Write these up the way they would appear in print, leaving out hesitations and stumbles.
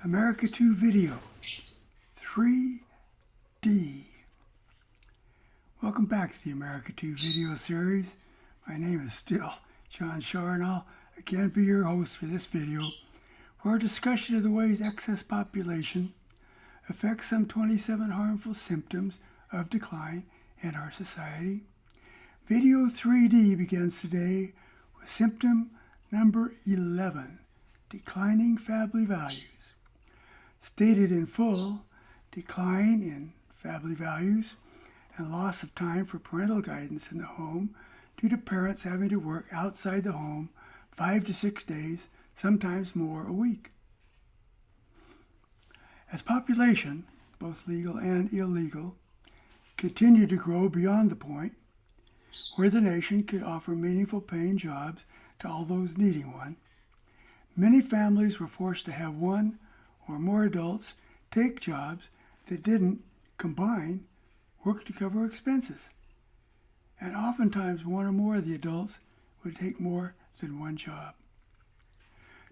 America 2 video 3D. Welcome back to the America 2 video series. My name is still John Shar, and I'll again be your host for this video for a discussion of the ways excess population affects some 27 harmful symptoms of decline in our society. Video 3D begins today with symptom number 11, declining family values. Stated in full, decline in family values and loss of time for parental guidance in the home due to parents having to work outside the home 5 to 6 days, sometimes more a week. As population, both legal and illegal, continue to grow beyond the point where the nation could offer meaningful paying jobs to all those needing one, many families were forced to have one or more adults take jobs that didn't combine work to cover expenses. And oftentimes one or more of the adults would take more than one job.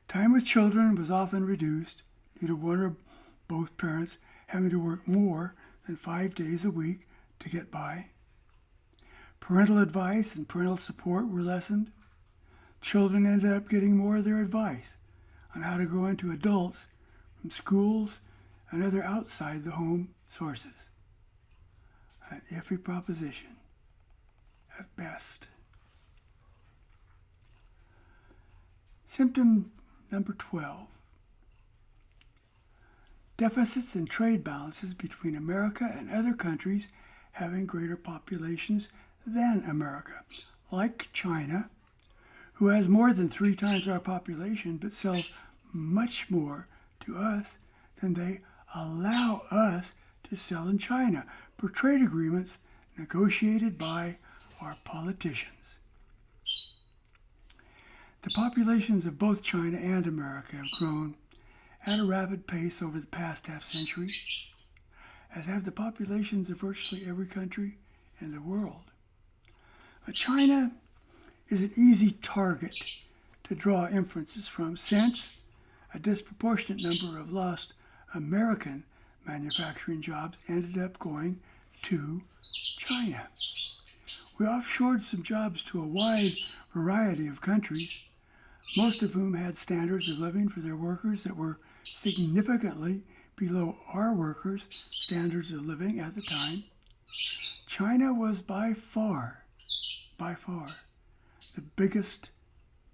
Time with children was often reduced due to one or both parents having to work more than 5 days a week to get by. Parental advice and parental support were lessened. Children ended up getting more of their advice on how to grow into adults from schools and other outside the home sources. An iffy proposition at best. Symptom number 12. Deficits in trade balances between America and other countries having greater populations than America, like China, who has more than 3 times our population but sells much more to us than they allow us to sell in China per trade agreements negotiated by our politicians. The populations of both China and America have grown at a rapid pace over the past half-century, as have the populations of virtually every country in the world. But China is an easy target to draw inferences from, since a disproportionate number of lost American manufacturing jobs ended up going to China. We offshored some jobs to a wide variety of countries, most of whom had standards of living for their workers that were significantly below our workers' standards of living at the time. China was by far, the biggest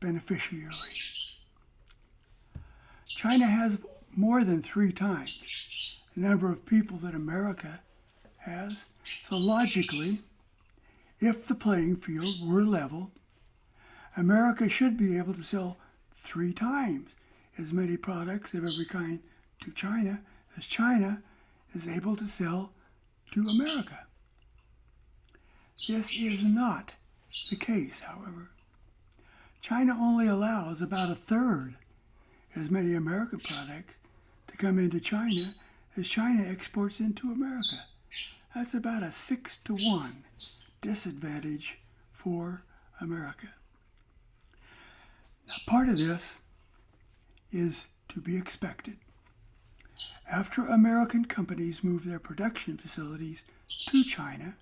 beneficiary. China has more than 3 times the number of people that America has. So logically, if the playing field were level, America should be able to sell 3 times as many products of every kind to China as China is able to sell to America. This is not the case, however. China only allows about 1/3 as many American products to come into China as China exports into America. That's about a 6-to-1 disadvantage for America. Now, part of this is to be expected. After American companies moved their production facilities to China,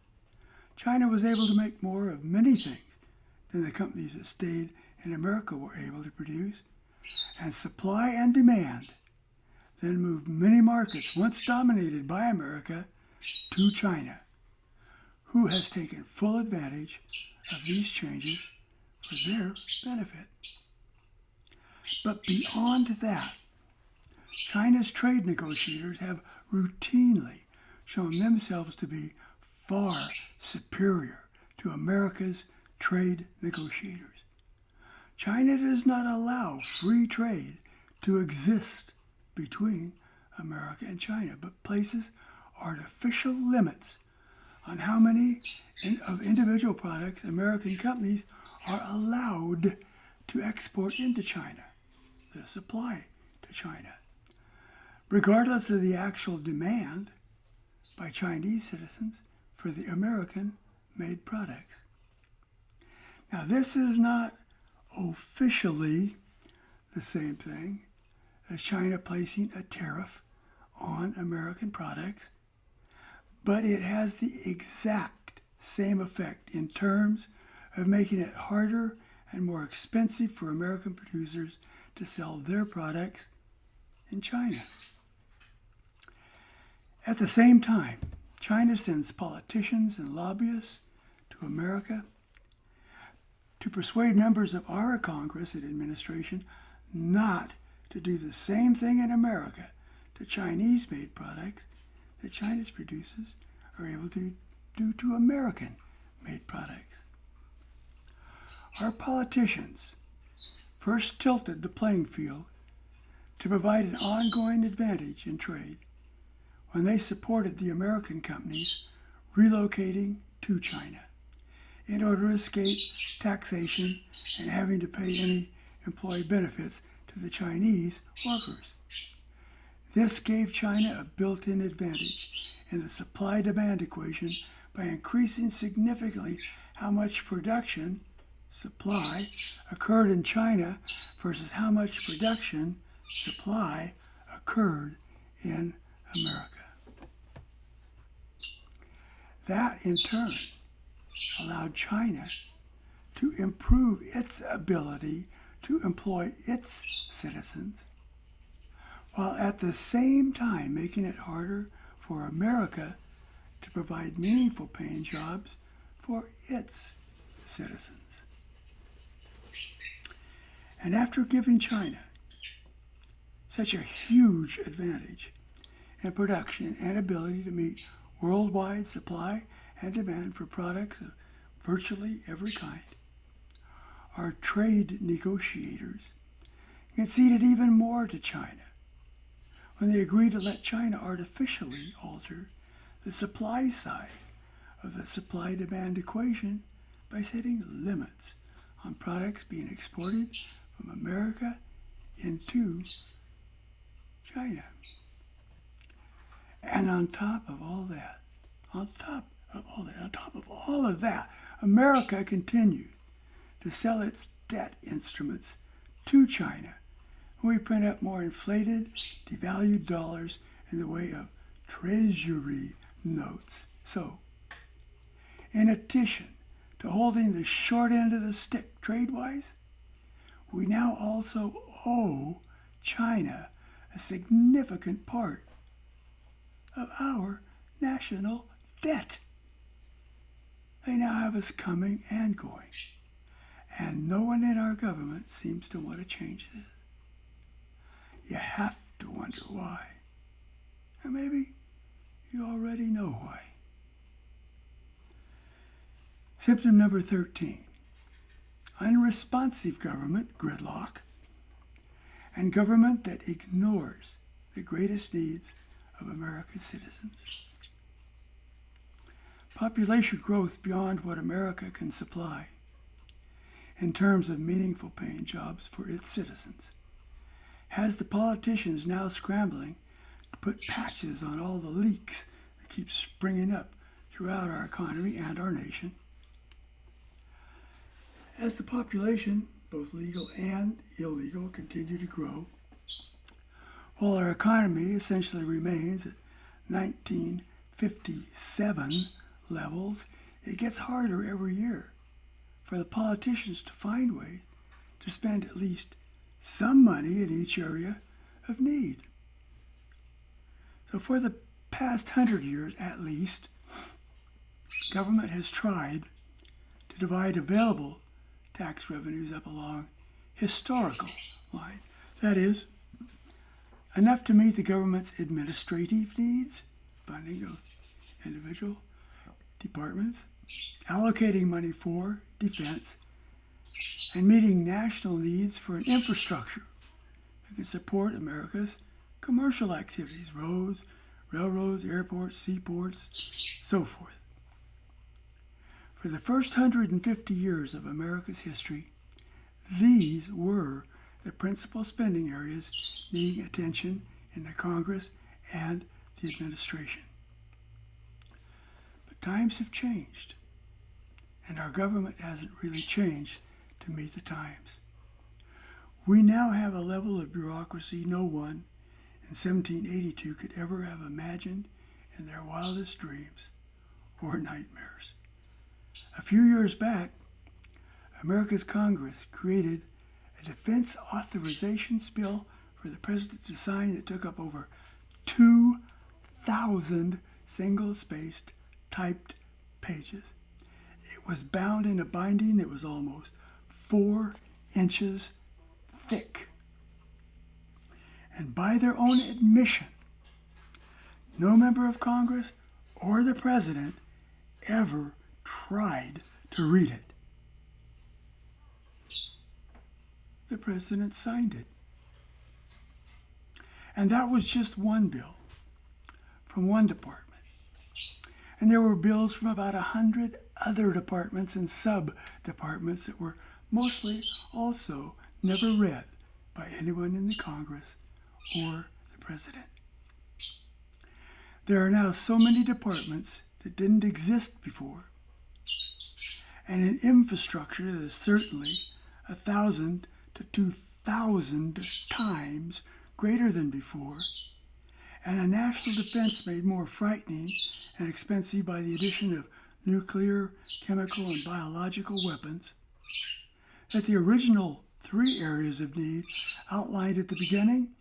China was able to make more of many things than the companies that stayed in America were able to produce. And supply and demand then moved many markets once dominated by America to China, who has taken full advantage of these changes for their benefit. But beyond that, China's trade negotiators have routinely shown themselves to be far superior to America's trade negotiators. China does not allow free trade to exist between America and China, but places artificial limits on how many of individual products American companies are allowed to export into China, the supply to China, regardless of the actual demand by Chinese citizens for the American-made products. Now, this is not officially the same thing as China placing a tariff on American products, but it has the exact same effect in terms of making it harder and more expensive for American producers to sell their products in China. At the same time, China sends politicians and lobbyists to America to persuade members of our Congress and administration not to do the same thing in America that Chinese-made products that China's producers are able to do to American-made products. Our politicians first tilted the playing field to provide an ongoing advantage in trade when they supported the American companies relocating to China in order to escape taxation and having to pay any employee benefits to the Chinese workers. This gave China a built-in advantage in the supply-demand equation by increasing significantly how much production, supply, occurred in China versus how much production, supply, occurred in America. That, in turn, allowed China to improve its ability to employ its citizens, while at the same time making it harder for America to provide meaningful paying jobs for its citizens. And after giving China such a huge advantage in production and ability to meet worldwide supply and demand for products of virtually every kind, our trade negotiators conceded even more to China when they agreed to let China artificially alter the supply side of the supply-demand equation by setting limits on products being exported from America into China. And on top of all of that, America continued to sell its debt instruments to China. We print up more inflated, devalued dollars in the way of treasury notes. So, in addition to holding the short end of the stick trade-wise, we now also owe China a significant part of our national debt. They now have us coming and going, and no one in our government seems to want to change this. You have to wonder why. And maybe you already know why. Symptom number 13. Unresponsive government, gridlock, and government that ignores the greatest needs of America's citizens. Population growth beyond what America can supply in terms of meaningful paying jobs for its citizens has the politicians now scrambling to put patches on all the leaks that keep springing up throughout our economy and our nation. As the population, both legal and illegal, continue to grow, while our economy essentially remains at 1957 levels, it gets harder every year for the politicians to find ways to spend at least some money in each area of need. So for the past 100 years at least, government has tried to divide available tax revenues up along historical lines. That is, enough to meet the government's administrative needs, funding of individual departments, allocating money for defense, and meeting national needs for an infrastructure that can support America's commercial activities, roads, railroads, airports, seaports, so forth. For the first 150 years of America's history, these were the principal spending areas needing attention in the Congress and the administration. But times have changed, and our government hasn't really changed to meet the times. We now have a level of bureaucracy no one in 1782 could ever have imagined in their wildest dreams or nightmares. A few years back, America's Congress created a defense authorizations bill for the president to sign that took up over 2,000 single-spaced typed pages. It was bound in a binding that was almost 4 inches thick. And by their own admission, no member of Congress or the president ever tried to read it. The president signed it. And that was just one bill from one department. And there were bills from about 100 other departments and sub-departments that were mostly also never read by anyone in the Congress or the president. There are now so many departments that didn't exist before, and an infrastructure that is certainly 1,000 to 2,000 times greater than before, and a national defense made more frightening and expensive by the addition of nuclear, chemical, and biological weapons, that the original 3 areas of need outlined at the beginning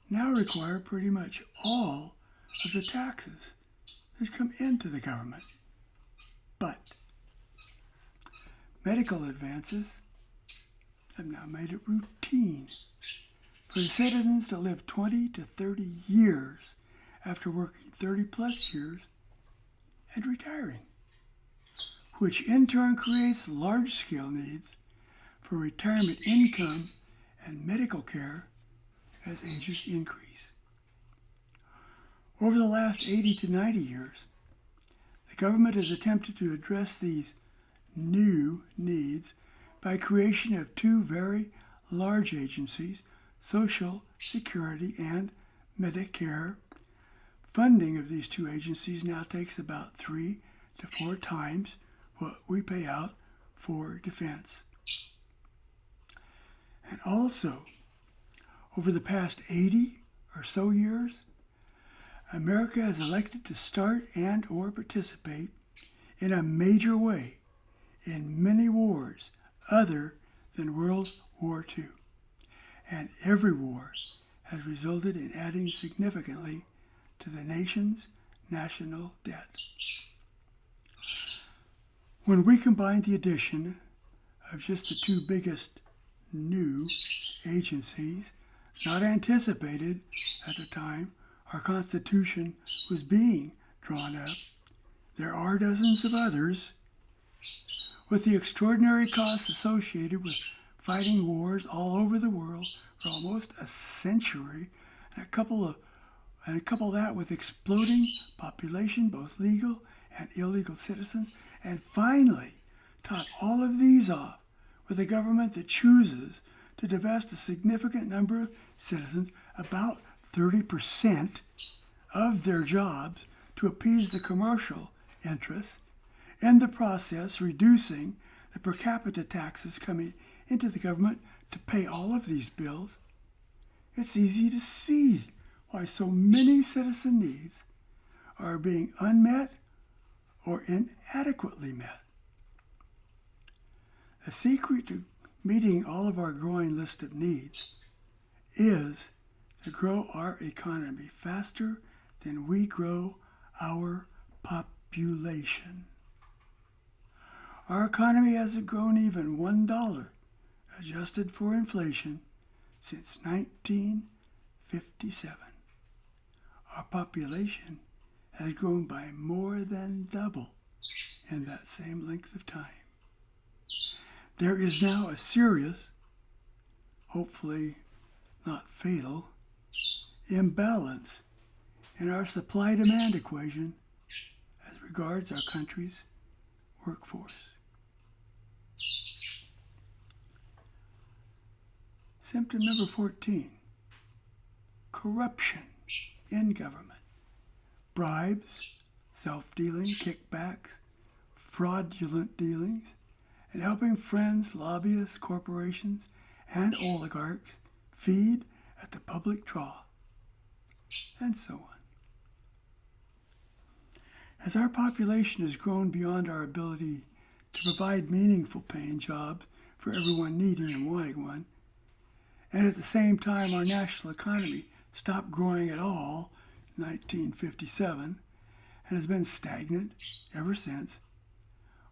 now require pretty much all of the taxes that come into the government. But medical advances have now made it routine for the citizens to live 20 to 30 years after working 30 plus years and retiring, which in turn creates large-scale needs for retirement income and medical care as ages increase. Over the last 80 to 90 years, the government has attempted to address these new needs by creation of 2 very large agencies, Social Security and Medicare. Funding of these 2 agencies now takes about 3 to 4 times what we pay out for defense. And also, over the past 80 or so years, America has elected to start and or participate in a major way in many wars other than World War II. And every war has resulted in adding significantly to the nation's national debt. When we combine the addition of just the 2 biggest new agencies, not anticipated at the time our Constitution was being drawn up, there are dozens of others, with the extraordinary costs associated with fighting wars all over the world for almost a century, and couple that with exploding population, both legal and illegal citizens, and finally top all of these off with a government that chooses to divest a significant number of citizens, about 30% of their jobs, to appease the commercial interests, in the process reducing the per capita taxes coming into the government to pay all of these bills. It's easy to see why so many citizen needs are being unmet or inadequately met. The secret to meeting all of our growing list of needs is to grow our economy faster than we grow our population. Our economy hasn't grown even $1 adjusted for inflation since 1957. Our population has grown by more than double in that same length of time. There is now a serious, hopefully not fatal, imbalance in our supply-demand equation as regards our country's workforce. Symptom number 14, corruption in government. Bribes, self-dealing, kickbacks, fraudulent dealings, and helping friends, lobbyists, corporations, and oligarchs feed at the public trough, and so on. As our population has grown beyond our ability to provide meaningful paying jobs for everyone needing and wanting one, and at the same time our national economy stopped growing at all in 1957 and has been stagnant ever since,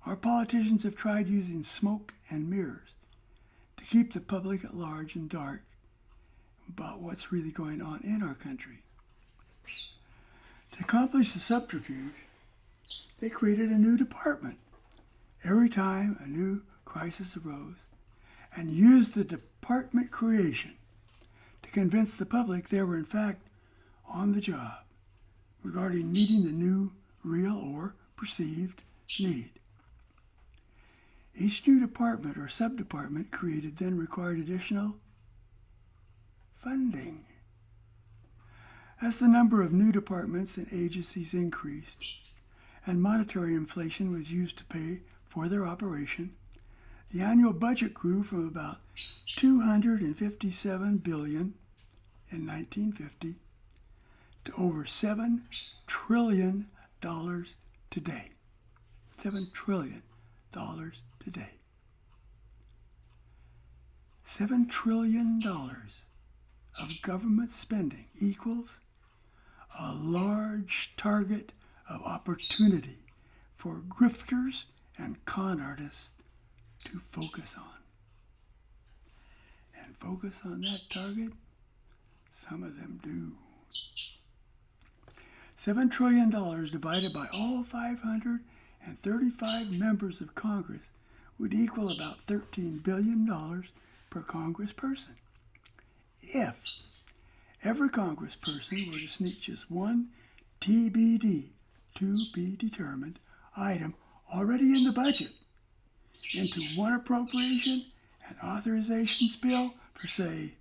our politicians have tried using smoke and mirrors to keep the public at large in dark about what's really going on in our country. To accomplish the subterfuge, they created a new department every time a new crisis arose and used the department creation to convince the public they were in fact on the job regarding meeting the new, real, or perceived need. Each new department or sub-department created then required additional funding. As the number of new departments and agencies increased, and monetary inflation was used to pay for their operation, the annual budget grew from about $257 billion in 1950 to over $7 trillion today. $7 trillion today. $7 trillion of government spending equals a large target of opportunity for grifters and con artists to focus on. And focus on that target, some of them do. $7 trillion divided by all 535 members of Congress would equal about $13 billion per congressperson. If every congressperson were to sneak just one TBD, to be determined, item already in the budget into one appropriation and authorizations bill for, say,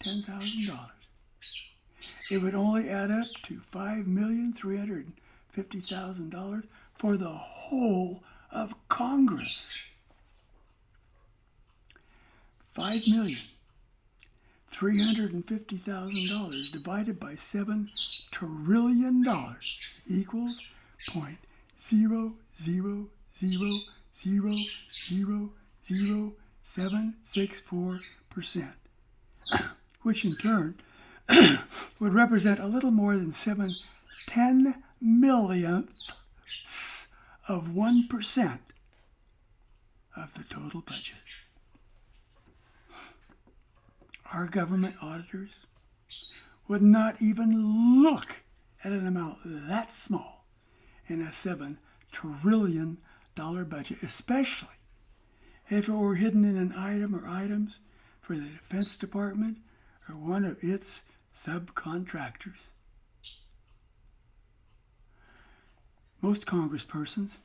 $10,000. It would only add up to $5,350,000 for the whole of Congress. $5,350,000 divided by $7 trillion equals 0.0000764%, which in turn would represent a little more than 7/10 millionths of 1% of the total budget. Our government auditors would not even look at an amount that small in a $7 trillion budget, especially if it were hidden in an item or items for the Defense Department or one of its subcontractors. Most congresspersons,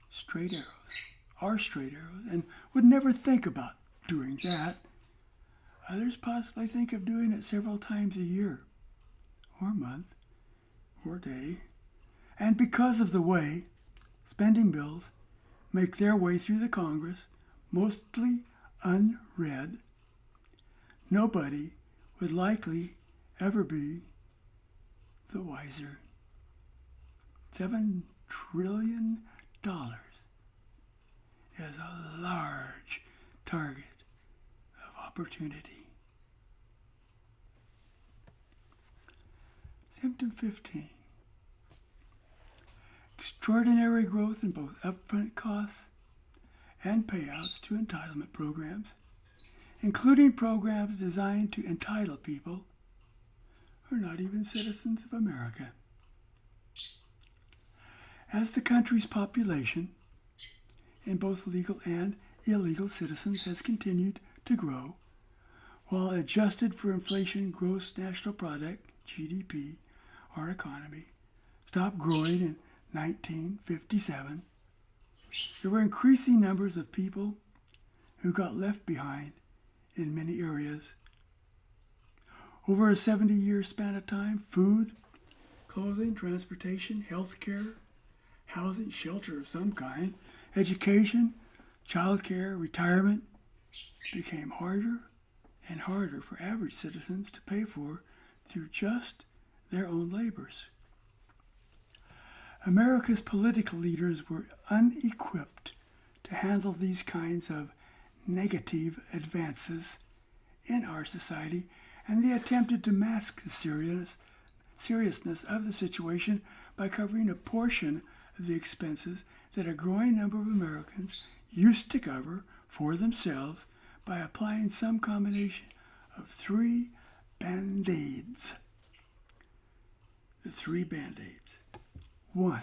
straight arrows, are straight arrows, and would never think about doing that. Others possibly think of doing it several times a year, or month, or day. And because of the way spending bills make their way through the Congress, mostly unread, nobody would likely ever be the wiser. $7 trillion is a large target of opportunity. Symptom 15. Extraordinary growth in both upfront costs and payouts to entitlement programs, including programs designed to entitle people who are not even citizens of America. As the country's population, in both legal and illegal citizens, has continued to grow, while adjusted for inflation, gross national product, GDP, our economy, stopped growing in 1957, there were increasing numbers of people who got left behind in many areas. Over a 70-year span of time, food, clothing, transportation, health care, housing, shelter of some kind, education, child care, retirement, became harder and harder for average citizens to pay for through just their own labors. America's political leaders were unequipped to handle these kinds of negative advances in our society, and they attempted to mask the seriousness of the situation by covering a portion of the expenses that a growing number of Americans used to cover for themselves by applying some combination of three band-aids. The three band-aids. 1.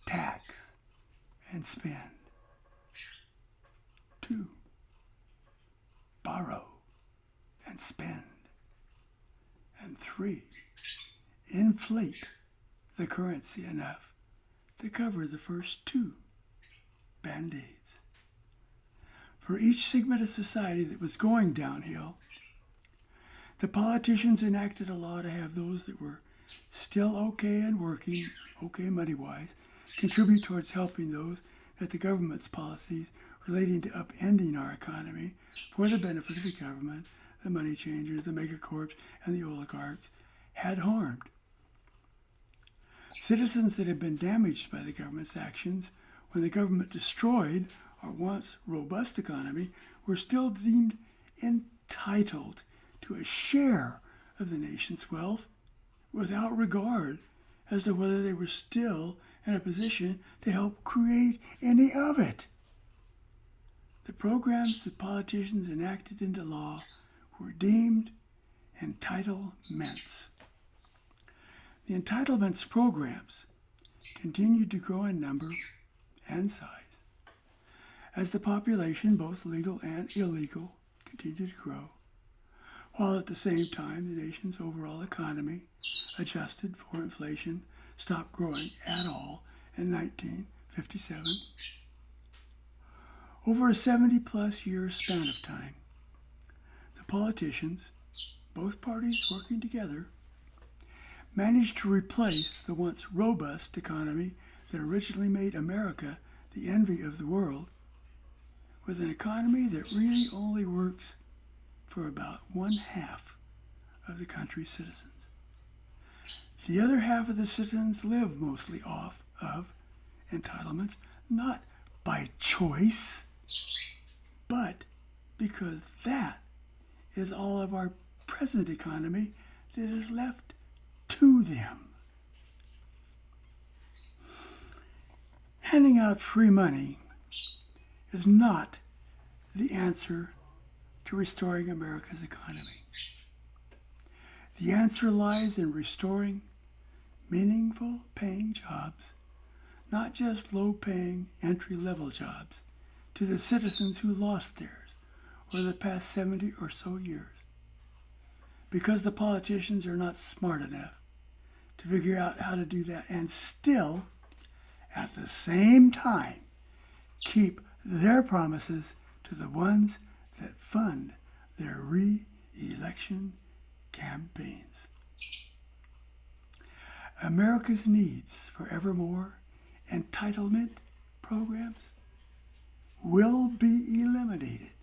Tax and spend. 2. Borrow and spend. And 3. Inflate the currency enough to cover the first 2 band-aids. For each segment of society that was going downhill, the politicians enacted a law to have those that were still okay and working, okay money-wise, contribute towards helping those that the government's policies relating to upending our economy for the benefit of the government, the money changers, the megacorps, and the oligarchs had harmed. Citizens that had been damaged by the government's actions when the government destroyed our once robust economy were still deemed entitled to a share of the nation's wealth without regard as to whether they were still in a position to help create any of it. The programs that politicians enacted into law were deemed entitlements. The entitlements programs continued to grow in number and size as the population, both legal and illegal, continued to grow, while at the same time the nation's overall economy, adjusted for inflation, stopped growing at all in 1957. Over a 70-plus year span of time, the politicians, both parties working together, managed to replace the once robust economy that originally made America the envy of the world with an economy that really only works for about 1/2 of the country's citizens. The other half of the citizens live mostly off of entitlements, not by choice, but because that is all of our present economy that is left to them. Handing out free money is not the answer to restoring America's economy. The answer lies in restoring meaningful paying jobs, not just low-paying entry-level jobs, to the citizens who lost theirs over the past 70 or so years. Because the politicians are not smart enough to figure out how to do that and still, at the same time, keep their promises to the ones that fund their re-election campaigns. America's needs for ever more entitlement programs will be eliminated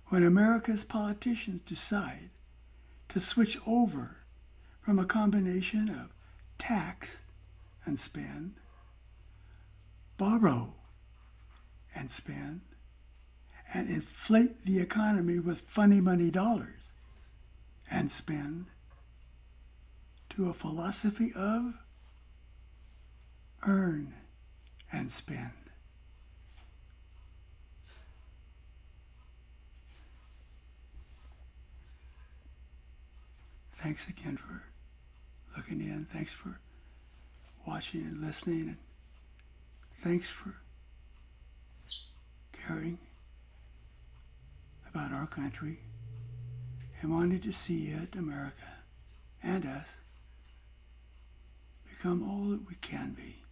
when America's politicians decide to switch over from a combination of tax and spend, borrow and spend, and inflate the economy with funny money dollars and spend, to a philosophy of earn and spend. Thanks again for looking in. Thanks for watching and listening. And thanks for caring about our country and wanting to see it, America, and us, become all that we can be.